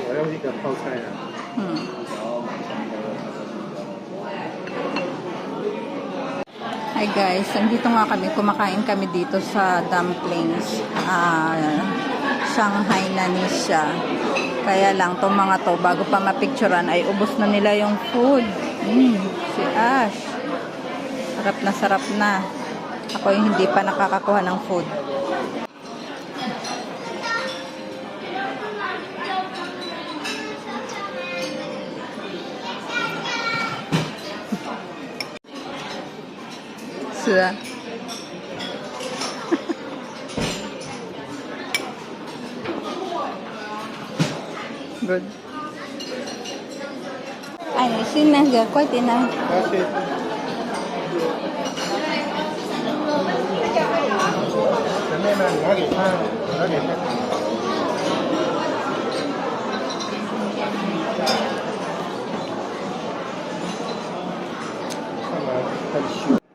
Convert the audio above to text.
我要一个泡菜啊。Hi guys, andito nga kami, kumakain kami dito sa dumplings. Shanghai na ni siya. Kaya lang, itong mga to, bago pa mapicturan, ay ubos na nila yung food. Si Ash. Sarap na. Ako yung hindi pa nakakakuha ng food. Sila. Good. Ay, sin na ga kwai tin na.很